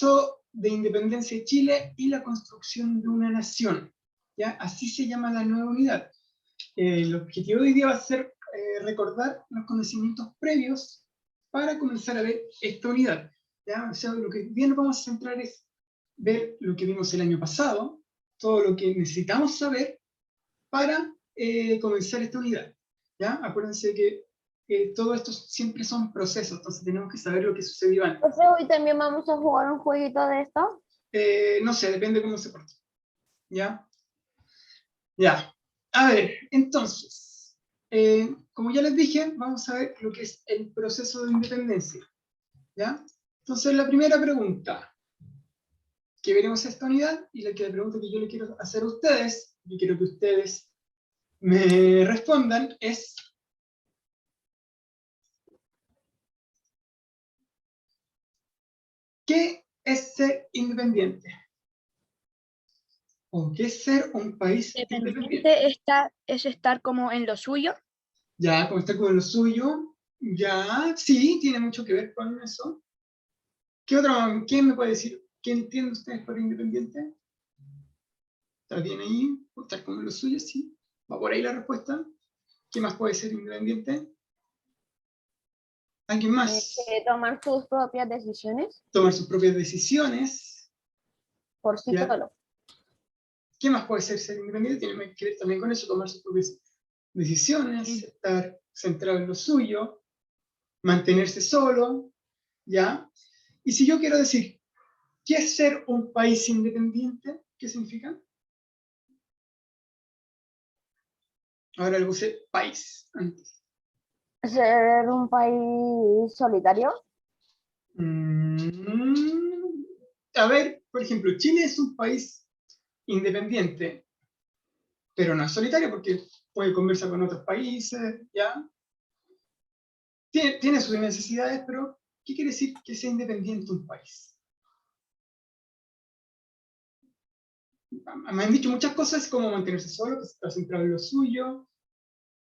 proceso de independencia de Chile y la construcción de una nación. ¿Ya? Así se llama la nueva unidad. El objetivo de hoy día va a ser recordar los conocimientos previos para comenzar a ver esta unidad. ¿Ya? O sea, lo que bien nos vamos a centrar es ver lo que vimos el año pasado, todo lo que necesitamos saber para comenzar esta unidad. ¿Ya? Acuérdense que todo esto siempre son procesos, entonces tenemos que saber lo que sucedió antes. O sea, hoy también vamos a jugar un jueguito de esto. No sé, depende cómo se porte. ¿Ya? Ya. A ver, entonces, como ya les dije, vamos a ver lo que es el proceso de independencia. ¿Ya? Entonces, la primera pregunta que veremos esta unidad y la pregunta que yo le quiero hacer a ustedes, y quiero que ustedes me respondan, es: ¿qué es ser independiente? ¿O qué es ser un país independiente? Independiente es estar como en lo suyo. Ya, como está con lo suyo, ya, sí, tiene mucho que ver con eso. ¿Qué otro, quién me puede decir, qué entienden ustedes por independiente? ¿Está bien ahí? ¿Estar con lo suyo? Sí. ¿Va por ahí la respuesta? ¿Qué más puede ser independiente? ¿Alguien más? Tomar sus propias decisiones Tomar sus propias decisiones. por sí ¿Ya? solo. ¿Qué más puede ser independiente? Tiene que ver también con eso, tomar sus propias decisiones, estar centrado en lo suyo, mantenerse solo, ¿ya? Y si yo quiero decir, ¿qué es ser un país independiente? ¿Qué significa? Ahora le puse país antes. Ser un país solitario. A ver, por ejemplo, Chile es un país independiente, pero no es solitario porque puede conversar con otros países, ¿ya? Tiene sus necesidades, pero ¿qué quiere decir que sea independiente un país? Me han dicho muchas cosas como mantenerse solo, que está centrado en lo suyo,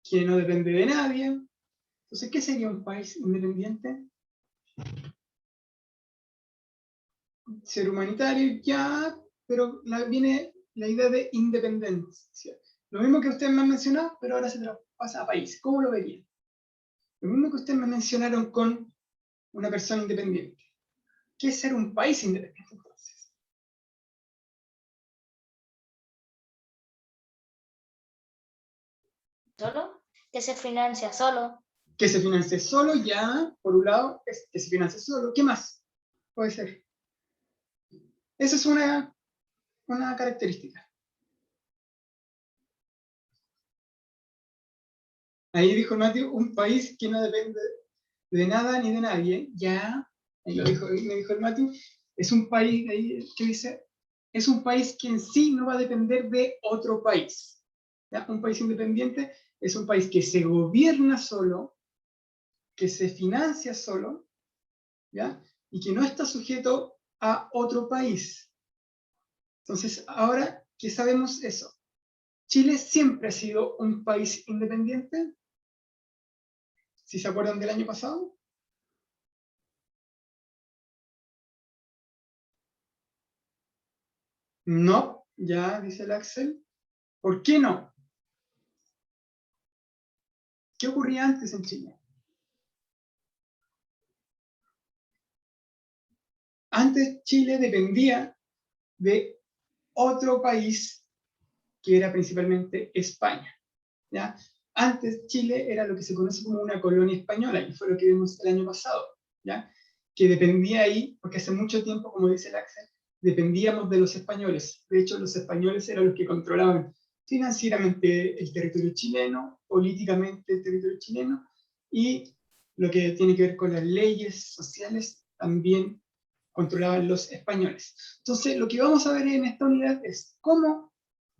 que no depende de nadie. Entonces, ¿qué sería un país independiente? Ser humanitario, ya, pero viene la idea de independencia. Lo mismo que ustedes me han mencionado, pero ahora se traspasa a país. ¿Cómo lo verían? Lo mismo que ustedes me mencionaron con una persona independiente. ¿Qué es ser un país independiente entonces? Solo, que se financia solo. Que se financie solo, ya, por un lado, es que se financie solo. ¿Qué más puede ser? Esa es una característica. Ahí dijo Matthew, un país que no depende de nada ni de nadie, ya, ahí me dijo el Matthew, es un país, ahí, que dice, es un país que en sí no va a depender de otro país. ¿Ya? Un país independiente es un país que se gobierna solo, que se financia solo, ¿ya? Y que no está sujeto a otro país. Entonces, ahora que sabemos eso, ¿Chile siempre ha sido un país independiente? ¿Si se acuerdan del año pasado? No, ya dice el Axel. ¿Por qué no? ¿Qué ocurría antes en Chile? Antes Chile dependía de otro país que era principalmente España. ¿Ya? Antes Chile era lo que se conoce como una colonia española, y fue lo que vimos el año pasado, ¿ya? Que dependía ahí, porque hace mucho tiempo, como dice el Axel, dependíamos de los españoles. De hecho, los españoles eran los que controlaban financieramente el territorio chileno, políticamente el territorio chileno, y lo que tiene que ver con las leyes sociales también controlaban los españoles. Entonces, lo que vamos a ver en esta unidad es cómo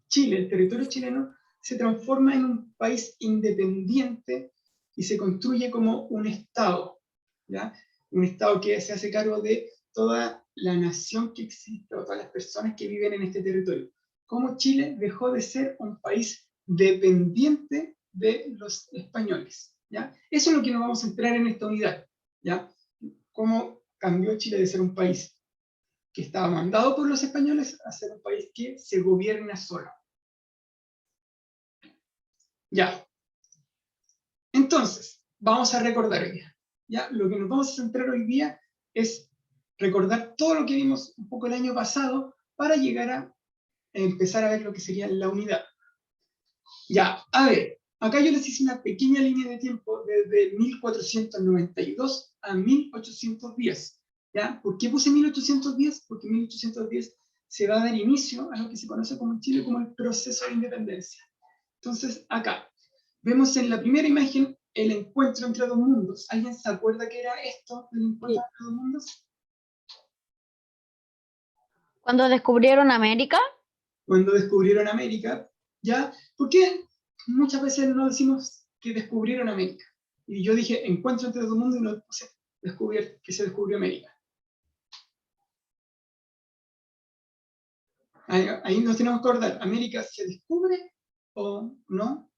Chile, el territorio chileno, se transforma en un país independiente y se construye como un Estado, ¿ya? Un Estado que se hace cargo de toda la nación que existe, o todas las personas que viven en este territorio. Cómo Chile dejó de ser un país dependiente de los españoles, ¿ya? Eso es lo que nos vamos a centrar en esta unidad, ¿ya? Cómo cambió Chile de ser un país que estaba mandado por los españoles a ser un país que se gobierna solo. Ya. Entonces, vamos a recordar hoy día. Ya, lo que nos vamos a centrar hoy día es recordar todo lo que vimos un poco el año pasado para llegar a empezar a ver lo que sería la unidad. Ya, a ver, acá yo les hice una pequeña línea de tiempo desde 1492 a 1810. ¿Ya? ¿Por qué puse 1810? Porque en 1810 se va a dar inicio a lo que se conoce como en Chile como el proceso de independencia. Entonces, acá, vemos en la primera imagen el encuentro entre dos mundos. ¿Alguien se acuerda qué era esto, el encuentro entre dos mundos? Cuando descubrieron América, Cuando descubrieron América, ¿ya? ¿Por qué muchas veces no decimos que descubrieron América? Y yo dije encuentro entre dos mundos y no puse que se descubrió América. Ahí nos tenemos que acordar, ¿América se descubre o no?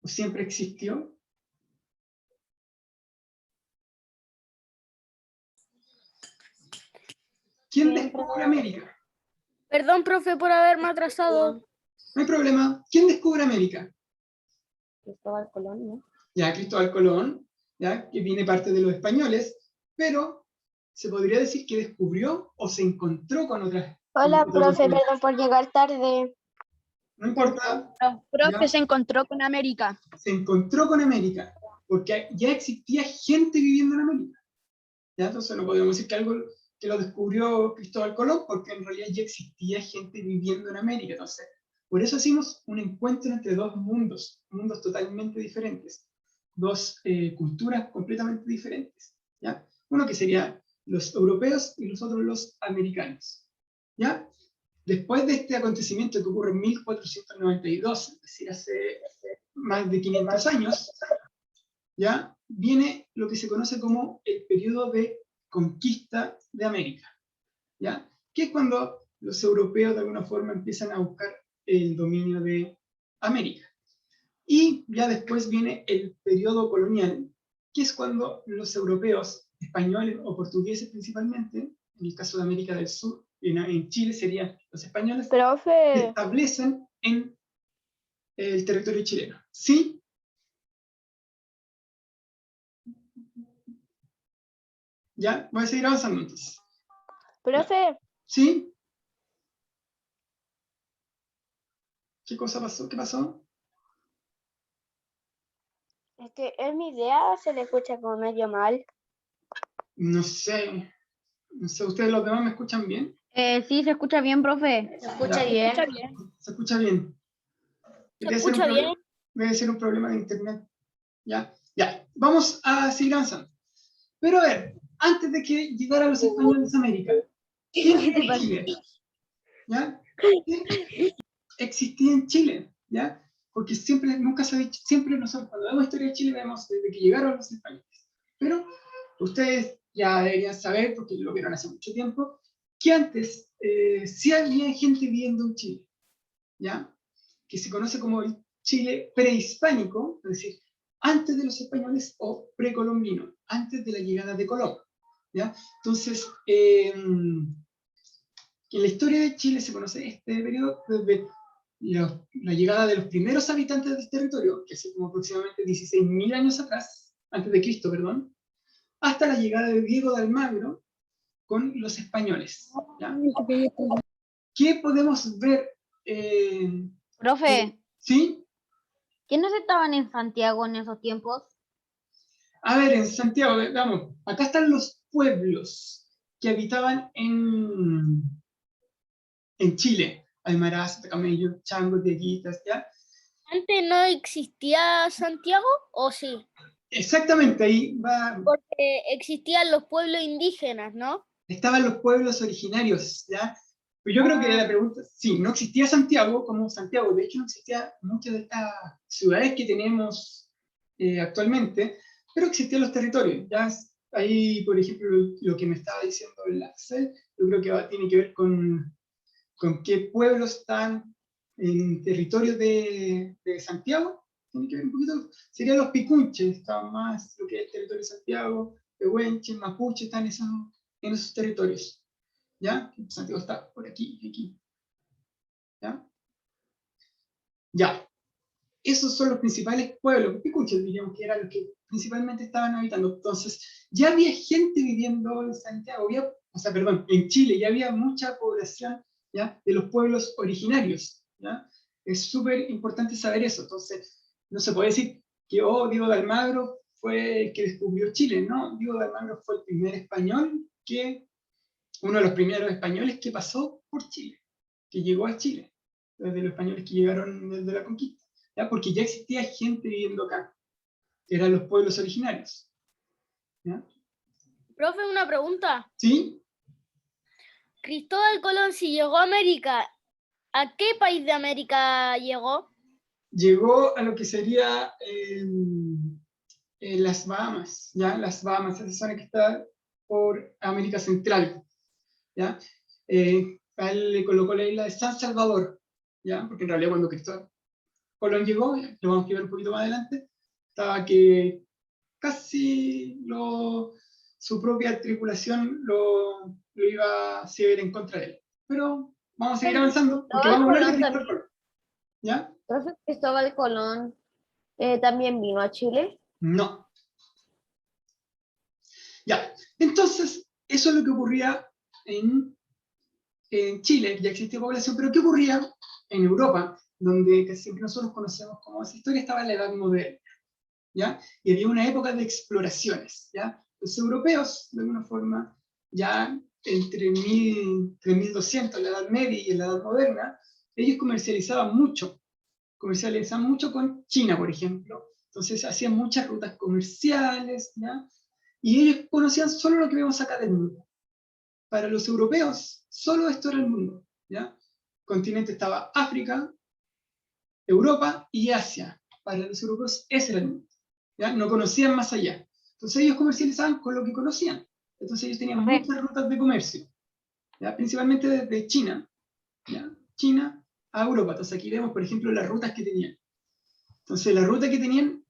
¿O siempre existió? ¿Quién descubre América? Perdón, profe, por haberme atrasado. No hay problema. ¿Quién descubre América? Cristóbal Colón, ¿no? Ya Cristóbal Colón, ya, que viene parte de los españoles, pero se podría decir que descubrió o se encontró con otras. Hola, con otras profe, culturas. perdón por llegar tarde. No importa, Profe Ya. se encontró con América. se encontró con América, porque ya existía gente viviendo en América. ¿Ya? Entonces no podemos decir que algo que lo descubrió Cristóbal Colón, porque en realidad ya existía gente viviendo en América. Entonces, por eso hicimos un encuentro entre dos mundos totalmente diferentes, dos culturas completamente diferentes. ¿Ya? Uno que sería los europeos y los otros los americanos. ¿Ya? Después de este acontecimiento que ocurre en 1492, es decir, hace más de 500 años, ¿ya? Viene lo que se conoce como el periodo de conquista de América, ¿ya? Que es cuando los europeos de alguna forma empiezan a buscar el dominio de América. Y ya después viene el periodo colonial, que es cuando los europeos, españoles o portugueses principalmente, en el caso de América del Sur, en Chile serían los españoles, se Profe, establecen en el territorio chileno. ¿Sí? Ya, voy a seguir avanzando entonces. profe, ¿Sí? ¿Qué cosa pasó? ¿Qué pasó? es que en mi idea se le escucha como medio mal. No sé. No sé, ¿ustedes los demás me escuchan bien? Sí, se escucha bien, profe. Se escucha Ya. bien. Escucha bien. Se escucha bien. Se escucha bien. Debe ser un problema de internet. Ya, ya. Vamos a seguir avanzando. Pero a ver, antes de que llegaran los españoles a América, ¿quién era Chile? ¿Ya? ¿Qué existía en Chile? ¿Ya? Porque siempre, nunca se ha dicho, siempre nosotros cuando vemos historia de Chile vemos desde que llegaron los españoles. Pero ustedes ya deberían saber, porque lo vieron hace mucho tiempo, que antes sí había gente viviendo en Chile, ¿ya? Que se conoce como el Chile prehispánico, es decir, antes de los españoles o precolombino, antes de la llegada de Colón, ¿ya? Entonces, en la historia de Chile se conoce este periodo desde la llegada de los primeros habitantes del territorio, que es como aproximadamente 16.000 años atrás, antes de Cristo, perdón, hasta la llegada de Diego de Almagro con los españoles, ¿ya? ¿Qué podemos ver? Profe, ¿Sí? ¿quiénes estaban en Santiago en esos tiempos? A ver, en Santiago, vamos, acá están los pueblos que habitaban en Chile. Aymara, Camello, Chango, Dieguitas, ¿ya? ¿Antes no existía Santiago o sí? Exactamente, ahí va, Porque existían los pueblos indígenas, ¿no? estaban los pueblos originarios, ¿ya? Pero yo creo que la pregunta, sí, no existía Santiago como Santiago, de hecho no existía muchas de estas ciudades que tenemos actualmente, pero existían los territorios, ¿ya? Ahí, por ejemplo, lo que me estaba diciendo el Axel, yo creo que tiene que ver con qué pueblos están en territorio de Santiago, tiene que ver un poquito, serían los picunches, están más lo que es el territorio de Santiago, Pehuenche, Mapuche, están en esos territorios. ¿ya? Santiago está por aquí y aquí, ¿ya? Ya, esos son los principales pueblos, picuches, diríamos que eran los que principalmente estaban habitando. Entonces, ya había gente viviendo en Santiago, perdón, en Chile, ya había mucha población, ¿ya? De los pueblos originarios, ¿ya? Es súper importante saber eso. Entonces, no se puede decir que, oh, Diego de Almagro fue el que descubrió Chile, ¿no? Diego de Almagro fue el primer español uno de los primeros españoles que pasó por Chile, que llegó a Chile, desde los españoles que llegaron desde la conquista, ¿ya? Porque ya existía gente viviendo acá, que eran los pueblos originarios, ¿ya? Profe, una pregunta. ¿Sí? Cristóbal Colón, si llegó a América, ¿a qué país de América llegó? Llegó a lo que sería las Bahamas, ¿ya? Las Bahamas, esa zona que está por América Central, ¿ya? A él le colocó la isla de San Salvador, ¿ya? Porque en realidad cuando Cristóbal Colón llegó, lo vamos a ver un poquito más adelante, estaba que casi su propia tripulación lo iba a hacer en contra de él. Pero vamos a seguir avanzando, porque vamos a hablar de Cristóbal Colón, ¿ya? Profe, Cristóbal Colón también vino a Chile. No. Ya, entonces, eso es lo que ocurría en Chile, ya existía población, pero ¿qué ocurría en Europa, donde casi siempre nosotros conocemos como esa historia estaba en la Edad Moderna, ¿ya? Y había una época de exploraciones, ¿ya? Los europeos, de alguna forma, ya entre 1200, la Edad Media y la Edad Moderna, ellos comercializaban mucho con China, por ejemplo. Entonces hacían muchas rutas comerciales, ¿ya? Y ellos conocían solo lo que vemos acá del mundo. Para los europeos, solo esto era el mundo, ¿ya? Continente estaba África, Europa y Asia. Para los europeos ese era el mundo, ¿ya? No conocían más allá. Entonces ellos comercializaban con lo que conocían. Entonces ellos tenían muchas rutas de comercio, ¿ya? Principalmente desde China, ¿ya? China a Europa. Entonces aquí vemos, por ejemplo, las rutas que tenían. Entonces la ruta que tenían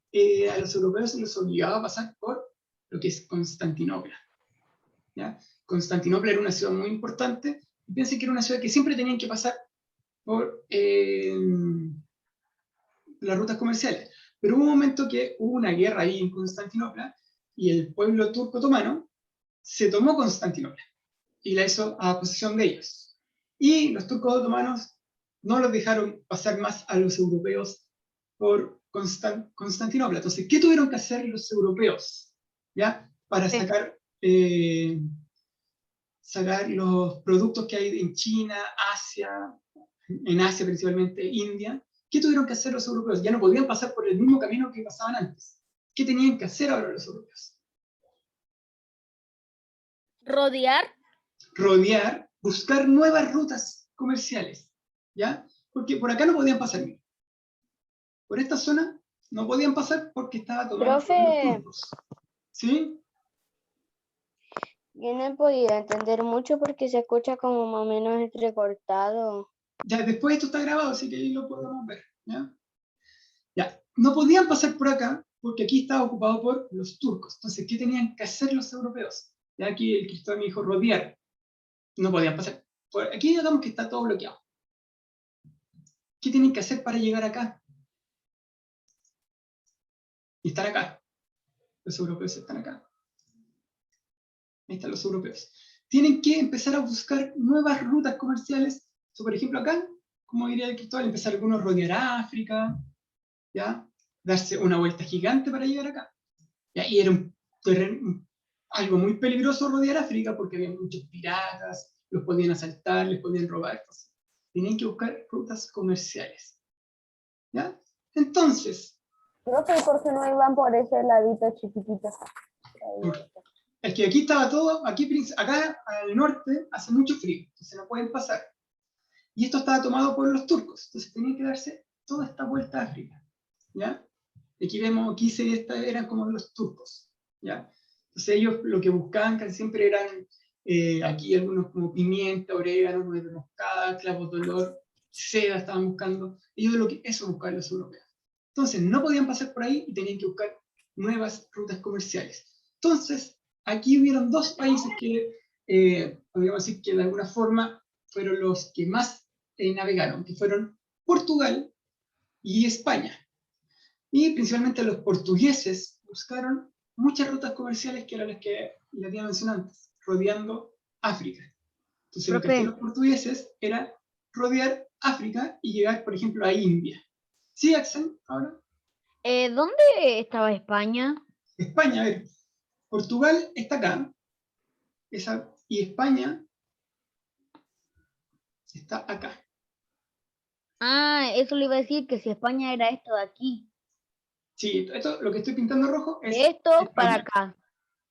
a los europeos se los obligaba a pasar por lo que es Constantinopla, ¿ya? Constantinopla era una ciudad muy importante, y piensen que era una ciudad que siempre tenían que pasar por las rutas comerciales. Pero hubo un momento que hubo una guerra ahí en Constantinopla, y el pueblo turco otomano se tomó Constantinopla, y la hizo a posesión de ellos. Y los turcos otomanos no los dejaron pasar más a los europeos por Constantinopla. Entonces, ¿qué tuvieron que hacer los europeos, ¿ya? Para sacar los productos que hay en China, Asia, en Asia principalmente, India? ¿Qué tuvieron que hacer los europeos? Ya no podían pasar por el mismo camino que pasaban antes. ¿Qué tenían que hacer ahora los europeos? ¿Rodear? Rodear, buscar nuevas rutas comerciales, ¿ya? Porque por acá no podían pasar. Por esta zona no podían pasar porque estaba tomada por los turcos. ¿Sí? Yo no he podido entender mucho porque se escucha como más o menos entrecortado. Ya, después esto está grabado, así que ahí lo podemos ver, ¿ya? Ya, no podían pasar por acá porque aquí estaba ocupado por los turcos. Entonces, ¿qué tenían que hacer los europeos? Ya aquí el Cristóbal me dijo rodear. No podían pasar. Por aquí digamos que está todo bloqueado. ¿Qué tienen que hacer para llegar acá? Y estar acá. Los europeos están acá. Ahí están los europeos. Tienen que empezar a buscar nuevas rutas comerciales. Por ejemplo, acá, como diría el Cristóbal, empezar algunos a rodear África, ¿ya? Darse una vuelta gigante para llegar acá. ¿Ya? Y era algo muy peligroso rodear África porque había muchos piratas, los podían asaltar, les podían robar. Cosas. Tenían que buscar rutas comerciales. ¿Ya? Entonces, Profe, ¿por qué no iban por ese ladito chiquitito? es que aquí estaba todo, acá al norte hace mucho frío, entonces no pueden pasar. Y esto estaba tomado por los turcos, entonces tenían que darse toda esta vuelta a África, ¿ya? Aquí vemos, eran como los turcos, ¿ya? Entonces ellos lo que buscaban casi siempre eran, aquí algunos como pimienta, orégano, nuez de moscada, clavos de olor, seda estaban buscando, eso buscaban los europeos. Entonces no podían pasar por ahí y tenían que buscar nuevas rutas comerciales. Entonces, aquí hubieron dos países que podríamos decir que de alguna forma fueron los que más navegaron, que fueron Portugal y España. Y principalmente los portugueses buscaron muchas rutas comerciales que eran las que les había mencionado antes, rodeando África. Entonces lo que hacían los portugueses era rodear África y llegar, por ejemplo, a India. ¿Sí, Axel? Ahora. ¿Dónde estaba España? España, a ver, Portugal está acá, y España está acá. Ah, eso le iba a decir, que si España era esto de aquí. Sí, esto, lo que estoy pintando rojo es De esto España. para acá.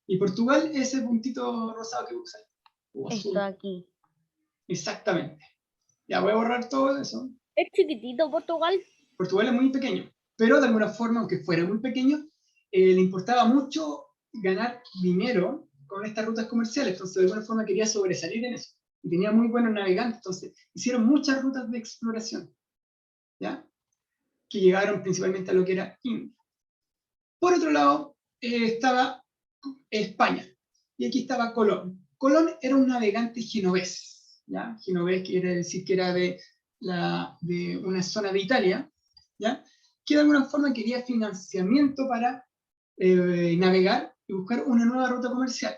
Y Portugal es ese puntito rosado que usa. O Esto azul. de aquí. Exactamente. Ya voy a borrar todo eso. Es chiquitito Portugal. Portugal es muy pequeño, pero de alguna forma, aunque fuera muy pequeño, le importaba mucho ganar dinero con estas rutas comerciales, entonces de alguna forma quería sobresalir en eso. Y tenía muy buenos navegantes, entonces hicieron muchas rutas de exploración, ¿ya? Que llegaron principalmente a lo que era India. Por otro lado, estaba España, y aquí estaba Colón. Colón era un navegante genovés, ¿ya? Genovés quiere decir que era de una zona de Italia, ¿ya? Que de alguna forma quería financiamiento para navegar y buscar una nueva ruta comercial.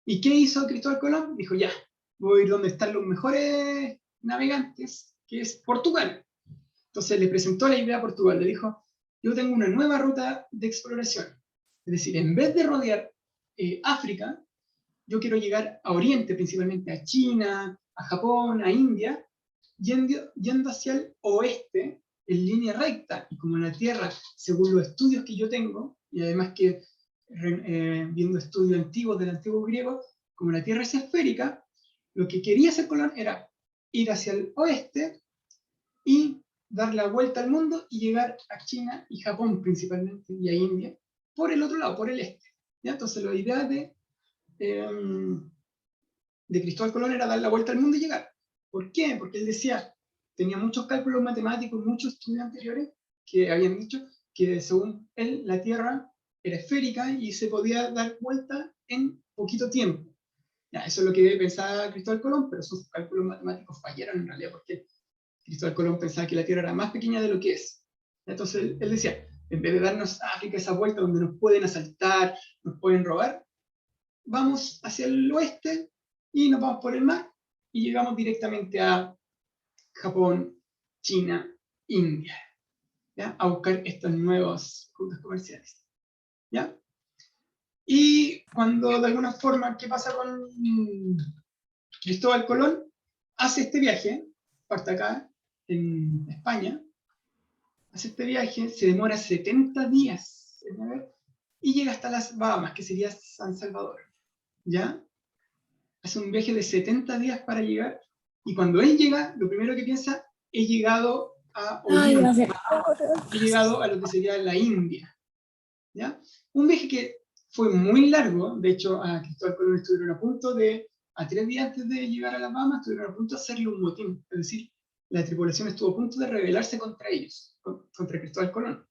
¿Y qué hizo Cristóbal Colón? Dijo, ya, voy a ir donde están los mejores navegantes, que es Portugal. Entonces le presentó la idea a Portugal, le dijo, yo tengo una nueva ruta de exploración. Es decir, en vez de rodear África, yo quiero llegar a Oriente, principalmente a China, a Japón, a India, yendo hacia el oeste en línea recta. Y como la Tierra, según los estudios que yo tengo, y además que viendo estudios antiguos del antiguo griego, como la Tierra es esférica, lo que quería hacer Colón era ir hacia el oeste y dar la vuelta al mundo y llegar a China y Japón principalmente, y a India, por el otro lado, por el este. ¿Ya? Entonces la idea de Cristóbal Colón era dar la vuelta al mundo y llegar. ¿Por qué? Porque él decía, tenía muchos cálculos matemáticos, muchos estudios anteriores que habían dicho que según él la Tierra era esférica y se podía dar vuelta en poquito tiempo. Ya, eso es lo que pensaba Cristóbal Colón, pero sus cálculos matemáticos fallaron en realidad porque Cristóbal Colón pensaba que la Tierra era más pequeña de lo que es. Entonces él decía, en vez de darnos a África esa vuelta donde nos pueden asaltar, nos pueden robar, vamos hacia el oeste y nos vamos por el mar y llegamos directamente a Japón, China, India, ¿ya? A buscar estas nuevas rutas comerciales. ¿Ya? Y cuando de alguna forma, ¿qué pasa con Cristóbal Colón? Hace este viaje, parte acá en España, hace este viaje, se demora 70 días y llega hasta las Bahamas, que sería San Salvador. ¿Ya? Hace un viaje de 70 días para llegar, y cuando él llega, lo primero que piensa, he llegado a Oriente, he llegado a lo que sería la India. ¿Ya? Un viaje que fue muy largo, de hecho a Cristóbal Colón estuvieron a punto de, a 3 días antes de llegar a las Bahamas, estuvieron a punto de hacerle un motín, es decir, la tripulación estuvo a punto de rebelarse contra ellos, contra Cristóbal Colón,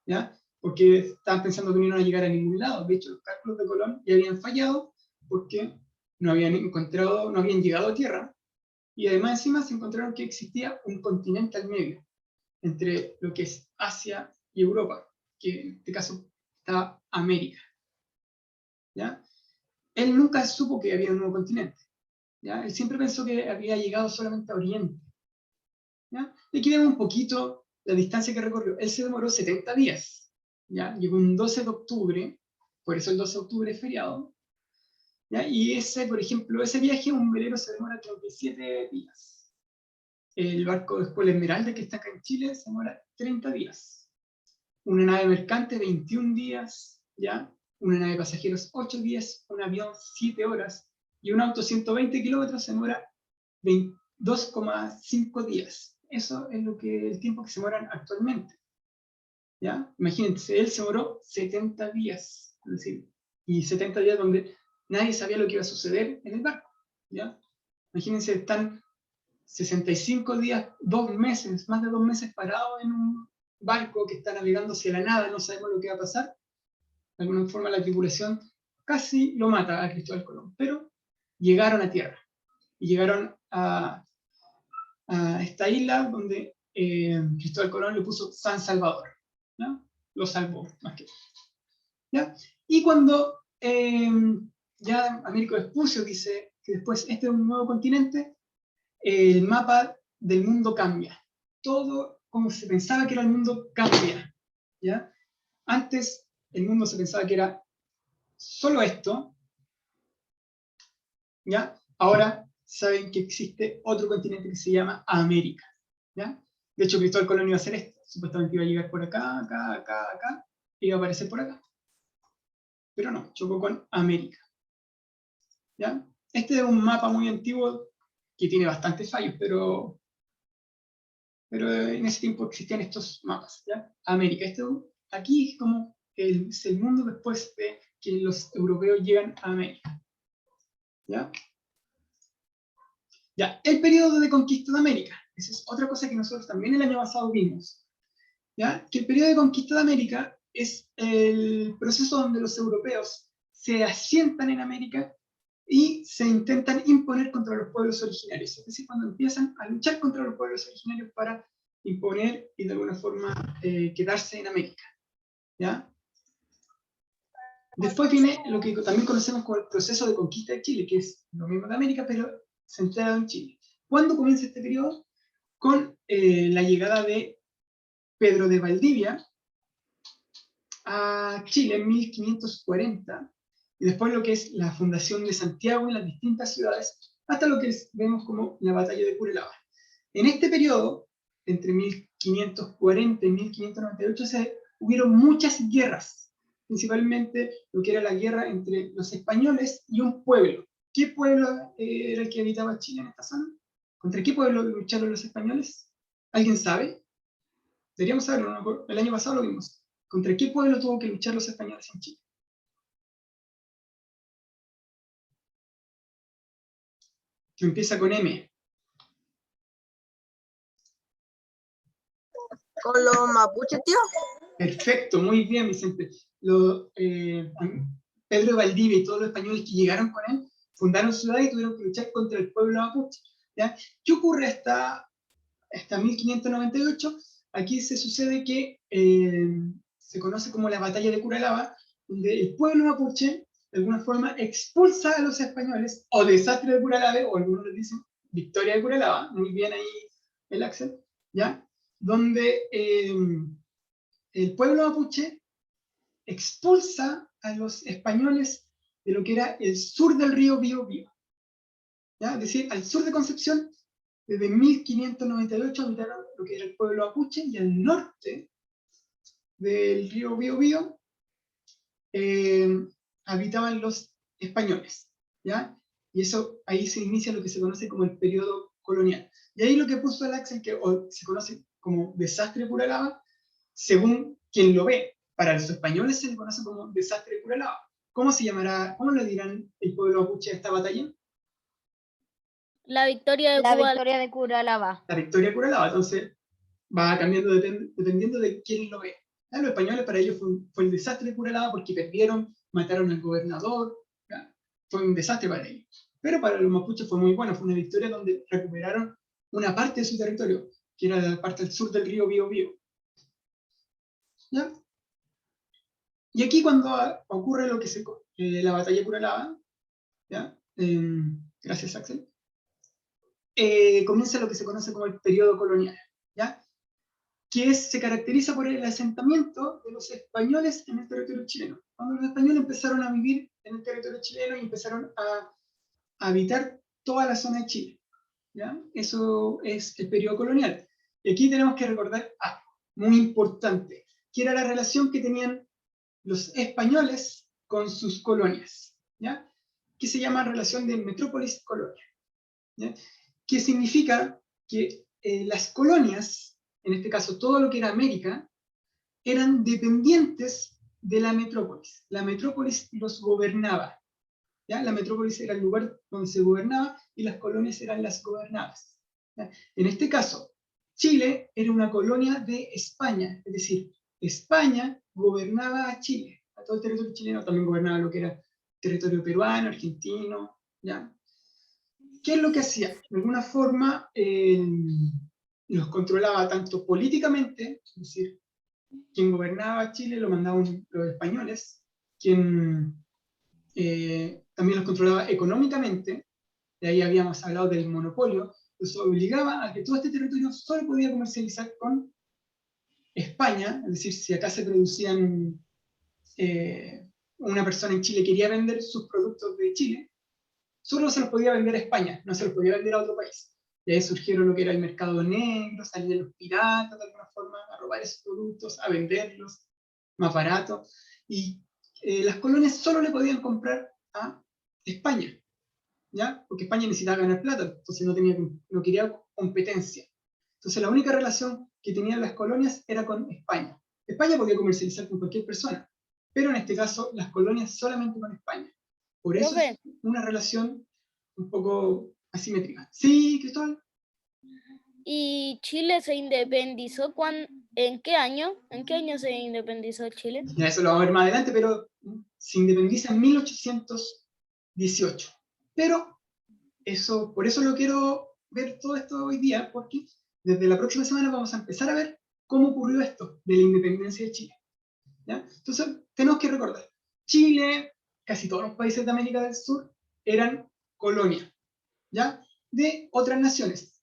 ¿ya? Porque estaban pensando que no iban a llegar a ningún lado. De hecho, los cálculos de Colón ya habían fallado porque no habían llegado a tierra, y además encima se encontraron que existía un continente al medio, entre lo que es Asia y Europa, que en este caso está América. ¿Ya? Él nunca supo que había un nuevo continente. ¿Ya? Él siempre pensó que había llegado solamente a Oriente. ¿Ya? Y aquí vemos un poquito la distancia que recorrió. Él se demoró 70 días. ¿Ya? Llegó un 12 de octubre, por eso el 12 de octubre es feriado. ¿Ya? Y ese, por ejemplo, ese viaje, un velero se demora 37 días. El barco después, el Esmeralda, que está acá en Chile, se demora 30 días. Una nave mercante, 21 días, ¿ya? Una nave de pasajeros, 8 días, un avión, 7 horas, y un auto, 120 kilómetros, se demora 2,5 días. Eso es el tiempo que se demoran actualmente. ¿Ya? Imagínense, él se demoró 70 días, es decir, y 70 días donde nadie sabía lo que iba a suceder en el barco. ¿Ya? Imagínense, están 65 días, 2 meses, más de 2 meses parados en un barco que está navegando hacia la nada, no sabemos lo que va a pasar. De alguna forma la tripulación casi lo mata a Cristóbal Colón, pero llegaron a tierra. y llegaron a esta isla donde Cristóbal Colón le puso San Salvador, ¿no? Lo salvó, más que todo, ¿ya? Y cuando ya Américo Vespucio dice que después este es un nuevo continente, el mapa del mundo cambia. Todo como se pensaba que era el mundo cambia, ¿ya? Antes el mundo se pensaba que era solo esto, ¿ya? Ahora saben que existe otro continente que se llama América, ¿ya? De hecho, Cristóbal Colón iba a hacer esto. Supuestamente iba a llegar por acá, acá, y iba a aparecer por acá. Pero no, chocó con América, ¿ya? Este es un mapa muy antiguo que tiene bastantes fallos, pero en ese tiempo existían estos mapas, ¿ya? América. Aquí es como es el mundo después de que los europeos llegan a América, ¿ya? Ya, el periodo de conquista de América. Esa es otra cosa que nosotros también el año pasado vimos, ¿ya? Que el periodo de conquista de América es el proceso donde los europeos se asientan en América y se intentan imponer contra los pueblos originarios. Es decir, cuando empiezan a luchar contra los pueblos originarios para imponer y de alguna forma quedarse en América, ¿ya? Después viene lo que también conocemos como el proceso de conquista de Chile, que es lo mismo de América, pero centrado en Chile. ¿Cuándo comienza este periodo? Con la llegada de Pedro de Valdivia a Chile en 1540, y después lo que es la fundación de Santiago en las distintas ciudades, hasta lo que vemos como la batalla de Curelaba. En este periodo, entre 1540 y 1598, hubieron muchas guerras, principalmente lo que era la guerra entre los españoles y un pueblo. ¿Qué pueblo era el que habitaba Chile en esta zona? ¿Contra qué pueblo lucharon los españoles? ¿Alguien sabe? Deberíamos saberlo, ¿no? El año pasado lo vimos. ¿Contra qué pueblo tuvo que luchar los españoles en Chile? Que empieza con M. ¿Con los mapuches, tío? Perfecto, muy bien, Vicente. Pedro de Valdivia y todos los españoles que llegaron con él fundaron ciudades y tuvieron que luchar contra el pueblo mapuche, ¿ya? ¿Qué ocurre hasta 1598? Aquí se sucede que se conoce como la batalla de Curalaba, donde el pueblo mapuche de alguna forma expulsa a los españoles, o desastre de Curalaba, o algunos les dicen victoria de Curalaba, muy bien ahí el Axel, ¿ya? Donde el pueblo mapuche expulsa a los españoles de lo que era el sur del río Biobío, ¿ya? Es decir, al sur de Concepción, desde 1598 habitaron lo que era el pueblo mapuche, y al norte del río Biobío habitaban los españoles, ¿ya? Y eso, ahí se inicia lo que se conoce como el periodo colonial. Y ahí lo que puso el Axel, que se conoce como desastre de Curalaba, según quien lo ve. Para los españoles se le conoce como desastre de Curalaba. ¿Cómo se llamará, cómo le dirán el pueblo mapuche a esta batalla? La victoria de La Cuba. victoria de Curalaba. La victoria de Curalaba. Entonces va cambiando dependiendo de quién lo ve. ¿Ya? Los españoles, para ellos fue el desastre de Curalaba porque perdieron, mataron al gobernador, ¿ya? Fue un desastre para ellos. Pero para los mapuches fue muy bueno, fue una victoria donde recuperaron una parte de su territorio, que era la parte del sur del río Biobío. ¿Ya? Y aquí cuando ocurre lo que la batalla de Curalaba, ¿ya? Gracias Axel, comienza lo que se conoce como el periodo colonial, ¿ya? Que se caracteriza por el asentamiento de los españoles en el territorio chileno. Cuando los españoles empezaron a vivir en el territorio chileno y empezaron a habitar toda la zona de Chile, ¿ya? Eso es el periodo colonial. Y aquí tenemos que recordar algo muy importante, que era la relación que tenían los españoles con sus colonias, ¿ya? Que se llama relación de metrópolis-colonia, ¿ya? Que significa que las colonias, en este caso todo lo que era América, eran dependientes de la metrópolis. La metrópolis los gobernaba, ¿ya? La metrópolis era el lugar donde se gobernaba y las colonias eran las gobernadas, ¿ya? En este caso, Chile era una colonia de España, es decir, España gobernaba a Chile, a todo el territorio chileno, también gobernaba lo que era territorio peruano, argentino, ¿ya? ¿qué es lo que hacía? De alguna forma los controlaba tanto políticamente, es decir, quien gobernaba Chile lo mandaban los españoles, quien también los controlaba económicamente, de ahí habíamos hablado del monopolio, eso obligaba a que todo este territorio solo podía comercializar con España, es decir, si acá se producían, una persona en Chile quería vender sus productos de Chile, solo se los podía vender a España, no se los podía vender a otro país. Y ahí surgieron lo que era el mercado negro, salían los piratas de alguna forma a robar esos productos, a venderlos más barato, y las colonias solo le podían comprar a España, ¿ya? Porque España necesitaba ganar plata, entonces no quería competencia. Entonces la única relación que tenían las colonias era con España. España podía comercializar con cualquier persona, pero en este caso las colonias solamente con España. Por eso Profe. es una relación un poco asimétrica. Sí, Cristóbal. ¿Y Chile se independizó en qué año? ¿En qué año se independizó Chile? Ya eso lo vamos a ver más adelante, pero se independiza en 1818. Pero eso, por eso lo quiero ver todo esto hoy día, porque desde la próxima semana vamos a empezar a ver cómo ocurrió esto de la independencia de Chile, ¿ya? Entonces, tenemos que recordar, Chile, casi todos los países de América del Sur, eran colonia, ¿ya? De otras naciones.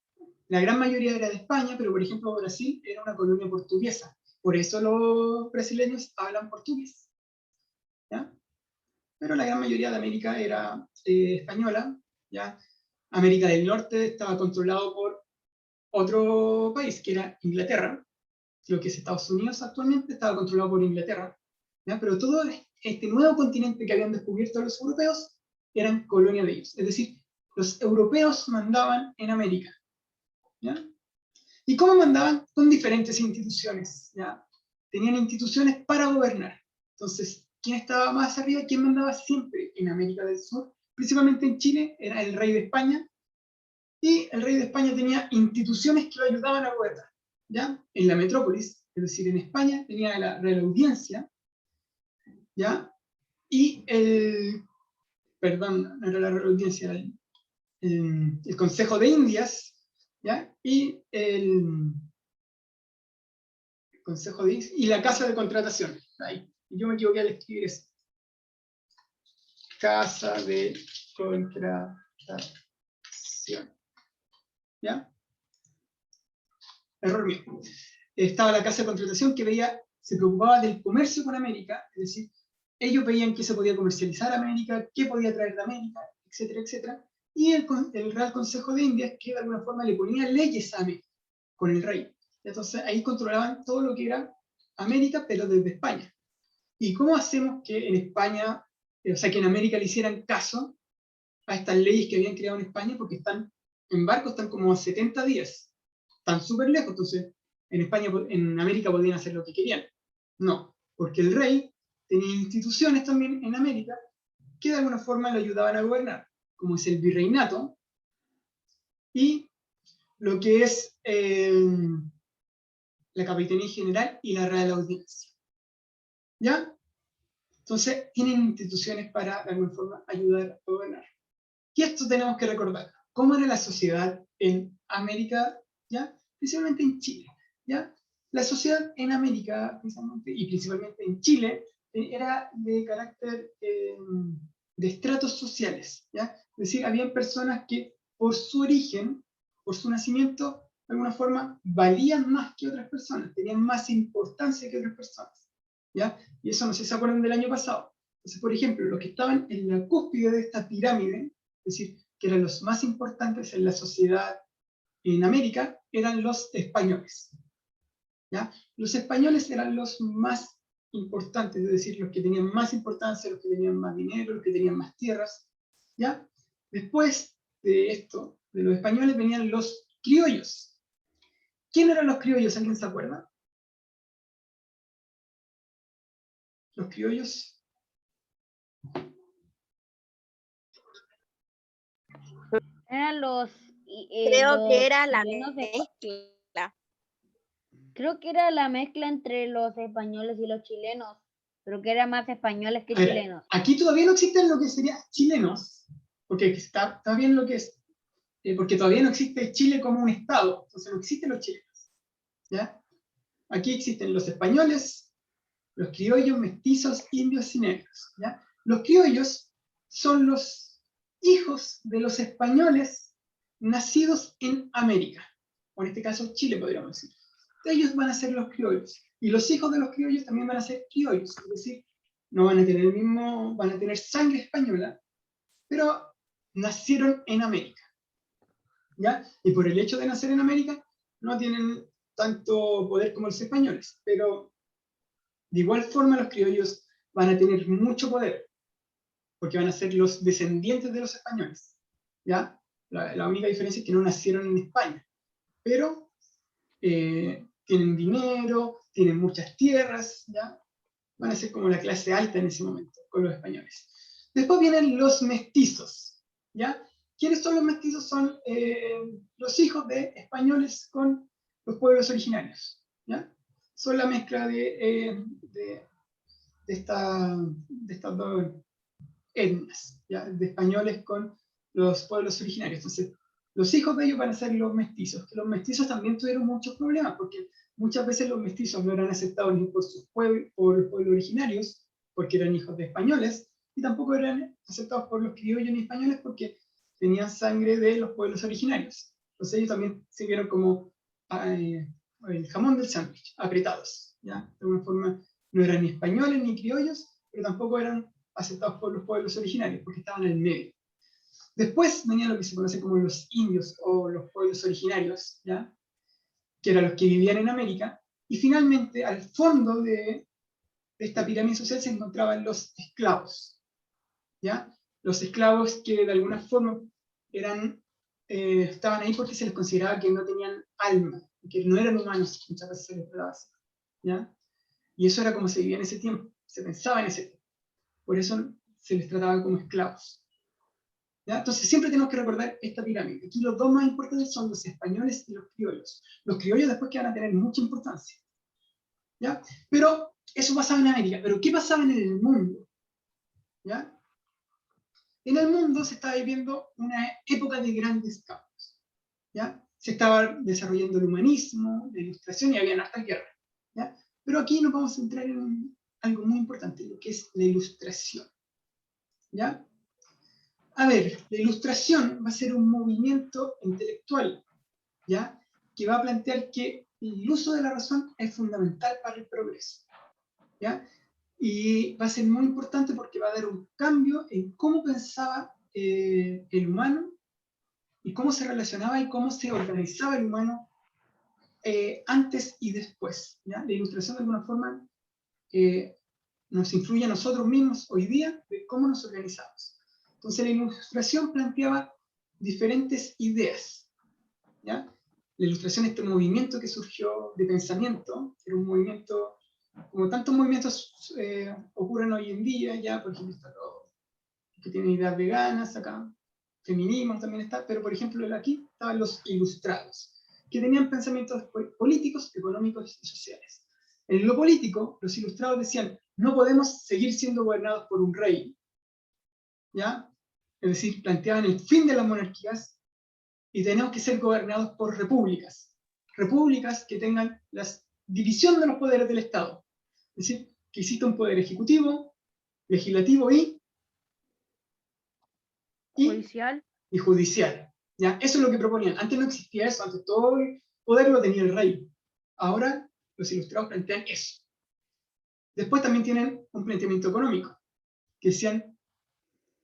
La gran mayoría era de España, pero por ejemplo Brasil era una colonia portuguesa. Por eso los brasileños hablan portugués, ¿ya? Pero la gran mayoría de América era española, ¿ya? América del Norte estaba controlado por otro país, que era Inglaterra. Lo que es Estados Unidos actualmente estaba controlado por Inglaterra, ¿ya? Pero todo este nuevo continente que habían descubierto los europeos eran colonia de ellos. Es decir, los europeos mandaban en América, ¿ya? ¿Y cómo mandaban? Con diferentes instituciones, ¿ya? Tenían instituciones para gobernar. Entonces, ¿quién estaba más arriba? ¿Quién mandaba siempre en América del Sur? Principalmente en Chile, era el rey de España, y el rey de España tenía instituciones que lo ayudaban a gobernar, ¿ya? En la metrópolis, es decir, en España, tenía la Real Audiencia, ¿ya? Y perdón, no era la Real Audiencia, era el Consejo de Indias, ¿ya? Y el Consejo de Indias, y la Casa de Contratación, ahí. Y yo me equivoqué al escribir eso. Casa de Contratación, ¿ya? Error mío. Estaba la Casa de Contratación que se preocupaba del comercio con América, es decir, ellos veían qué se podía comercializar a América, qué podía traer de América, etcétera, etcétera. Y el Real Consejo de Indias, que de alguna forma le ponía leyes a América, con el rey. Entonces ahí controlaban todo lo que era América, pero desde España. ¿Y cómo hacemos que en España, o sea, que en América le hicieran caso a estas leyes que habían creado en España? Porque están en barco, están como a 70 días. Están súper lejos, entonces en España, en América podían hacer lo que querían. No, porque el rey tenía instituciones también en América que de alguna forma le ayudaban a gobernar, como es el virreinato y lo que es la Capitanía General y la Real Audiencia. ¿Ya? Entonces tienen instituciones para de alguna forma ayudar a gobernar. Y esto tenemos que recordar. ¿Cómo era la sociedad en América? ¿Ya? Principalmente en Chile. ¿Ya? La sociedad en América, y principalmente en Chile, era de carácter de estratos sociales. ¿Ya? Es decir, habían personas que por su origen, por su nacimiento, de alguna forma valían más que otras personas, tenían más importancia que otras personas. ¿Ya? Y eso no sé si se acuerdan del año pasado. Entonces, por ejemplo, los que estaban en la cúspide de esta pirámide, es decir, que eran los más importantes en la sociedad en América, eran los españoles. ¿Ya? Los españoles eran los más importantes, es decir, los que tenían más importancia, los que tenían más dinero, los que tenían más tierras. ¿Ya? Después de esto, de los españoles, venían los criollos. ¿Quién eran los criollos? ¿Alguien se acuerda? Los criollos. Eran Creo los que era la chilenos mezcla. creo que era la mezcla entre los españoles y los chilenos, pero que eran más españoles que A ver, chilenos. aquí todavía no existen lo que sería chilenos, porque está bien lo que es porque todavía no existe Chile como un estado, entonces no existen los chilenos, ¿ya? Aquí existen los españoles, los criollos, mestizos, indios y negros, ¿ya? Los criollos son los hijos de los españoles nacidos en América, o en este caso Chile podríamos decir. Ellos van a ser los criollos, y los hijos de los criollos también van a ser criollos, es decir, no van a tener el mismo, van a tener sangre española, pero nacieron en América, ¿ya? Y por el hecho de nacer en América, no tienen tanto poder como los españoles, pero de igual forma los criollos van a tener mucho poder, porque van a ser los descendientes de los españoles, ¿ya? La única diferencia es que no nacieron en España, pero tienen dinero, tienen muchas tierras, ¿ya? Van a ser como la clase alta en ese momento, con los españoles. Después vienen los mestizos, ¿ya? ¿Quiénes son los mestizos? Son los hijos de españoles con los pueblos originarios, ¿ya? Son la mezcla de estas dos etnias, ¿ya? De españoles con los pueblos originarios. Entonces, los hijos de ellos van a ser los mestizos, que los mestizos también tuvieron muchos problemas, porque muchas veces los mestizos no eran aceptados ni por por los pueblos originarios, porque eran hijos de españoles, y tampoco eran aceptados por los criollos ni españoles, porque tenían sangre de los pueblos originarios. Entonces ellos también se vieron como el jamón del sándwich, apretados, ¿ya? De alguna forma no eran ni españoles ni criollos, pero tampoco eran aceptados por los pueblos originarios, porque estaban en el medio. Después venía lo que se conoce como los indios o los pueblos originarios, ¿ya? Que eran los que vivían en América, y finalmente al fondo de esta pirámide social se encontraban los esclavos, ¿ya? Los esclavos que de alguna forma estaban ahí porque se les consideraba que no tenían alma, que no eran humanos, muchas veces se les trataba así, ¿ya? Y eso era como se vivía en ese tiempo, se pensaba en ese tiempo, por eso se les trataba como esclavos. ¿Ya? Entonces siempre tenemos que recordar esta pirámide. Aquí los dos más importantes son los españoles y los criollos. Los criollos después que van a tener mucha importancia, ¿ya? Pero eso pasaba en América. ¿Pero qué pasaba en el mundo? ¿Ya? En el mundo se estaba viviendo una época de grandes cambios, ¿ya? Se estaba desarrollando el humanismo, la ilustración, y había harta guerra, ¿ya? Pero aquí nos vamos a centrar en algo muy importante, lo que es la ilustración, ¿ya? A ver, la ilustración va a ser un movimiento intelectual, ¿ya? Que va a plantear que el uso de la razón es fundamental para el progreso, ¿ya? Y va a ser muy importante porque va a dar un cambio en cómo pensaba el humano y cómo se relacionaba y cómo se organizaba el humano antes y después, ¿ya? La ilustración de alguna forma nos influye a nosotros mismos hoy día de cómo nos organizamos. Entonces la ilustración planteaba diferentes ideas, ¿ya? La ilustración, este movimiento que surgió de pensamiento, era un movimiento, como tantos movimientos ocurren hoy en día, ya, por ejemplo, está todo, que tienen ideas veganas, acá, feminismo también está, pero por ejemplo aquí estaban los ilustrados, que tenían pensamientos políticos, económicos y sociales. En lo político, los ilustrados decían, no podemos seguir siendo gobernados por un rey, ¿ya? Es decir, planteaban el fin de las monarquías y tenemos que ser gobernados por repúblicas. Repúblicas que tengan la división de los poderes del Estado. Es decir, que exista un poder ejecutivo, legislativo y judicial. ¿Ya? Eso es lo que proponían. Antes no existía eso, antes todo el poder lo tenía el rey. Ahora los ilustrados plantean eso. Después también tienen un planteamiento económico, que decían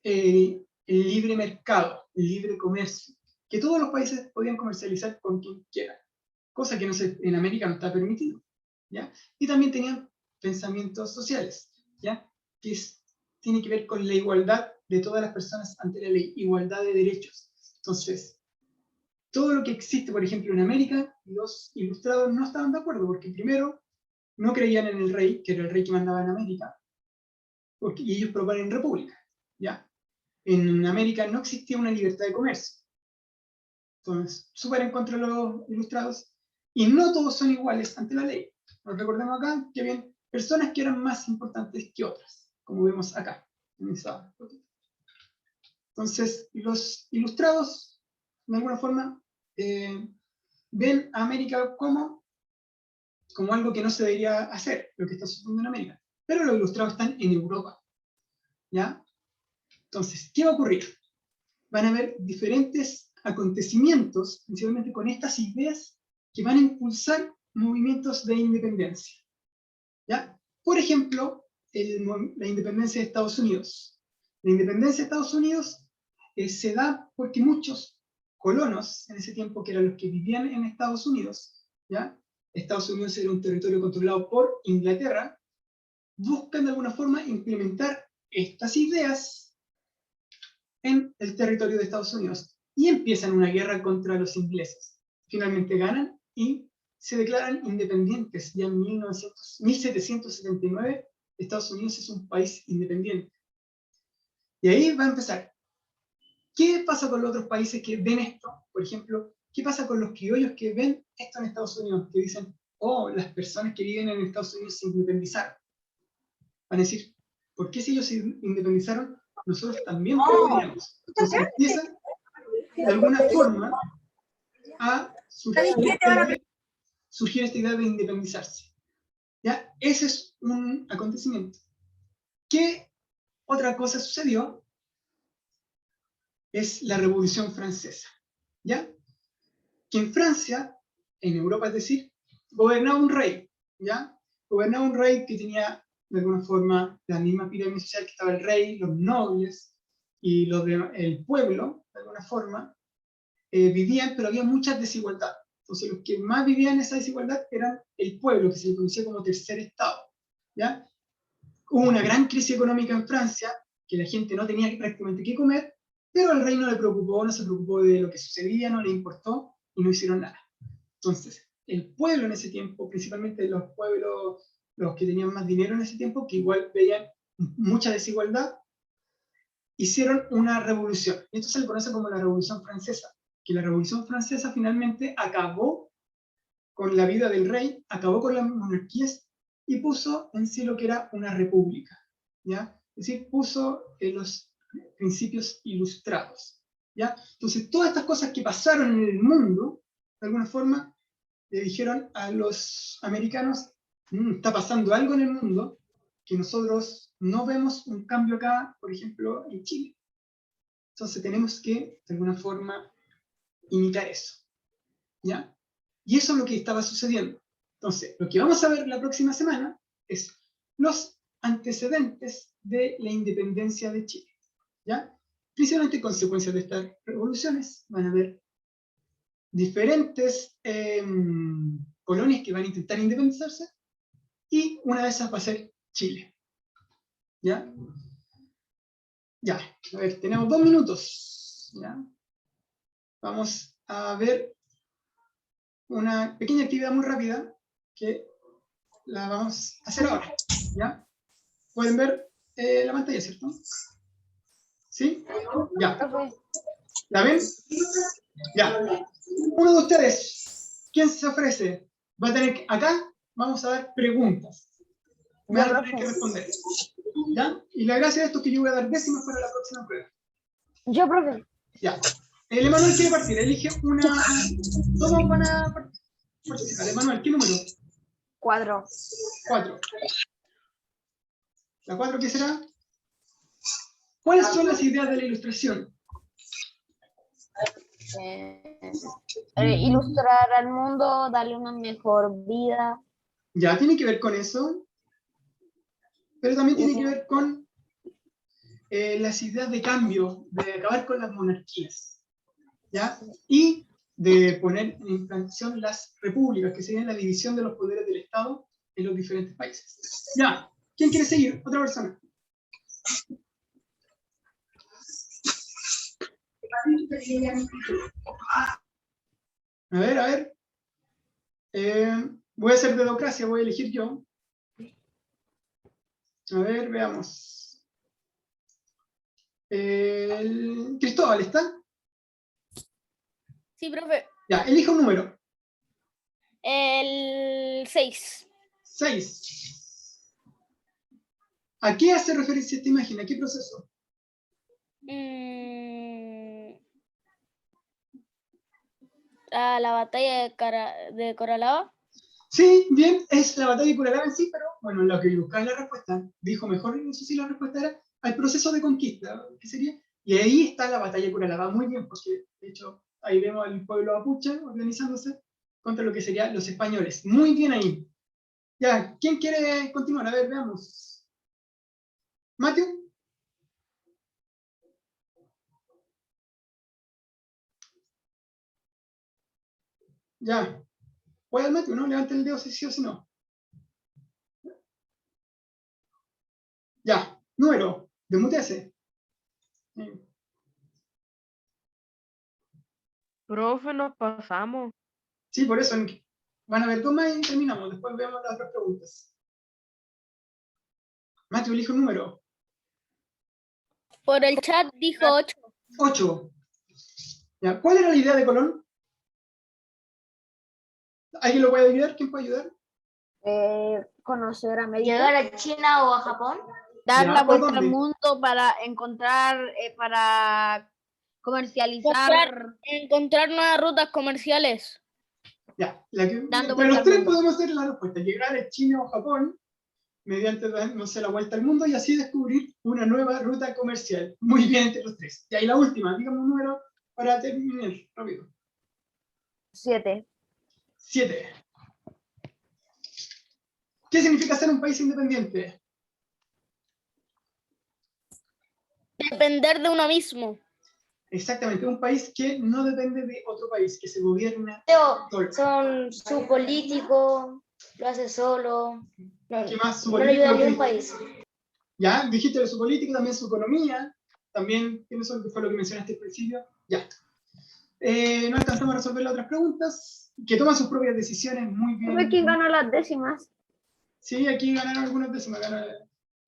el libre mercado, el libre comercio, que todos los países podían comercializar con quien quieran, cosa que en América no está permitido, ¿ya? Y también tenían pensamientos sociales, ¿ya? Que tiene que ver con la igualdad de todas las personas ante la ley, igualdad de derechos. Entonces, todo lo que existe, por ejemplo, en América, los ilustrados no estaban de acuerdo, porque primero no creían en el rey, que era el rey que mandaba en América, y ellos proponen república, ¿ya? En América no existía una libertad de comercio. Entonces, súper en contra de los ilustrados, y no todos son iguales ante la ley. Nos recordemos acá que había personas que eran más importantes que otras, como vemos acá, en esa fotito. Entonces, los ilustrados de alguna forma, ven a América como algo que no se debería hacer, lo que está sucediendo en América. Pero los ilustrados están en Europa, ¿ya? Entonces, ¿qué va a ocurrir? Van a haber diferentes acontecimientos, principalmente con estas ideas, que van a impulsar movimientos de independencia, ¿ya? Por ejemplo, la independencia de Estados Unidos. La independencia de Estados Unidos se da porque muchos colonos en ese tiempo, que eran los que vivían en Estados Unidos, ¿ya? Estados Unidos era un territorio controlado por Inglaterra, buscan de alguna forma implementar estas ideas en el territorio de Estados Unidos y empiezan una guerra contra los ingleses. Finalmente ganan y se declaran independientes. Ya en 1779 Estados Unidos es un país independiente. Y ahí va a empezar. ¿Qué pasa con los otros países que ven esto? Por ejemplo, ¿qué pasa con los criollos que ven esto en Estados Unidos? Que dicen, oh, las personas que viven en Estados Unidos se independizaron. Van a decir, ¿por qué si ellos se independizaron, nosotros también podríamos? Entonces empiezan, de alguna forma, a surgir esta idea de independizarse. ¿Ya? Ese es un acontecimiento. ¿Qué otra cosa sucedió? Es la Revolución Francesa, ¿ya? Que en Francia, en Europa es decir, gobernaba un rey, ¿ya? Gobernaba un rey que tenía, de alguna forma, la misma pirámide social que estaba el rey, los nobles y el pueblo, de alguna forma, vivían, pero había mucha desigualdad. Entonces los que más vivían esa desigualdad eran el pueblo, que se le conocía como tercer estado, ¿ya? Hubo una gran crisis económica en Francia, que la gente no tenía prácticamente qué comer, pero al rey no le preocupó, no se preocupó de lo que sucedía, no le importó y no hicieron nada. Entonces, el pueblo en ese tiempo, principalmente los pueblos, los que tenían más dinero en ese tiempo, que igual veían mucha desigualdad, hicieron una revolución. Esto se le conoce como la Revolución Francesa, que la Revolución Francesa finalmente acabó con la vida del rey, acabó con las monarquías y puso en sí lo que era una república, ¿ya? Es decir, puso los principios ilustrados, ¿ya? Entonces, todas estas cosas que pasaron en el mundo, de alguna forma, le dijeron a los americanos, está pasando algo en el mundo que nosotros no vemos un cambio acá, por ejemplo, en Chile. Entonces tenemos que, de alguna forma, imitar eso, ¿ya? Y eso es lo que estaba sucediendo. Entonces, lo que vamos a ver la próxima semana es los antecedentes de la independencia de Chile, ¿ya? Principalmente consecuencias de estas revoluciones. Van a haber diferentes colonias que van a intentar independizarse y una de esas va a ser Chile, ¿ya? Ya, a ver, tenemos 2 minutos, ¿ya? Vamos a ver una pequeña actividad muy rápida que la vamos a hacer ahora, ¿ya? Pueden ver la pantalla, ¿cierto? ¿Sí? Ya. ¿La ven? Ya. Uno de ustedes, ¿quién se ofrece? Va a tener que, acá vamos a dar preguntas. Me van a tener que responder. ¿Ya? Y la gracia de esto es que yo voy a dar décimas para la próxima prueba. Yo, profe. Ya. El Emanuel quiere partir. Elige una. Todos van a participar. Emanuel, ¿qué número? 4. 4. ¿La 4 qué será? ¿Cuáles son las ideas de la ilustración? Ilustrar al mundo, darle una mejor vida. Ya, tiene que ver con eso, pero también tiene que ver con las ideas de cambio, de acabar con las monarquías, ¿ya? Y de poner en implantación las repúblicas, que serían la división de los poderes del Estado en los diferentes países. Ya, ¿quién quiere seguir? Otra persona. A ver. Voy a hacer democracia, voy a elegir yo. A ver, veamos. Cristóbal, ¿está? Sí, profe. Ya, elija un número. El 6. 6. ¿A qué hace referencia esta imagen? ¿A qué proceso? a la batalla de Coralaba? Sí, bien, es la batalla de Curalaba en sí, pero bueno, lo que buscaba la respuesta, dijo mejor, eso sí, la respuesta era al proceso de conquista, ¿qué sería? Y ahí está la batalla de Curalaba, muy bien, porque de hecho ahí vemos al pueblo mapuche organizándose contra lo que serían los españoles. Muy bien ahí. Ya, ¿quién quiere continuar? A ver, veamos. Matthew. Ya. Voy al Matthew, ¿no? Levanta el dedo si sí o si no. Ya. Número. Desmutease. Profe, nos pasamos. Sí, por eso van a ver dos más y terminamos. Después vemos las otras preguntas. Matthew, elige un número. Por el chat dijo 8. 8. Ya. ¿Cuál era la idea de Colón? ¿Alguien lo puede ayudar? ¿Quién puede ayudar? Conocer América. Llegar a China o a Japón. Dar Ya, la ¿por vuelta al dónde? mundo para encontrar, para comercializar. Encontrar nuevas rutas comerciales. Ya. Dando Entre vuelta los al tres mundo. podemos hacer la respuesta. Llegar a China o Japón mediante, no sé, la vuelta al mundo y así descubrir una nueva ruta comercial. Muy bien entre los tres. Y ahí la última, dígame un número para terminar rápido. 7. 7. ¿Qué significa ser un país independiente? Depender de uno mismo. Exactamente, un país que no depende de otro país, que se gobierna Pero solo. son su político, lo hace solo. No, ¿Qué más? Su no le ayuda a político, ningún país. ya, dijiste de su política, también su economía, también, ¿qué fue lo que mencionaste al principio? Ya. No alcanzamos a resolver las otras preguntas, que toman sus propias decisiones muy bien. ¿Quién ganó las décimas? Sí, aquí ganaron algunas décimas, ganó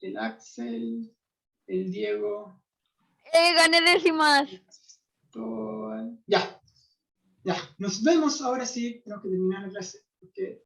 el Axel, el Diego, Gané décimas. Ya, ya, nos vemos ahora sí, tenemos que terminar la clase, porque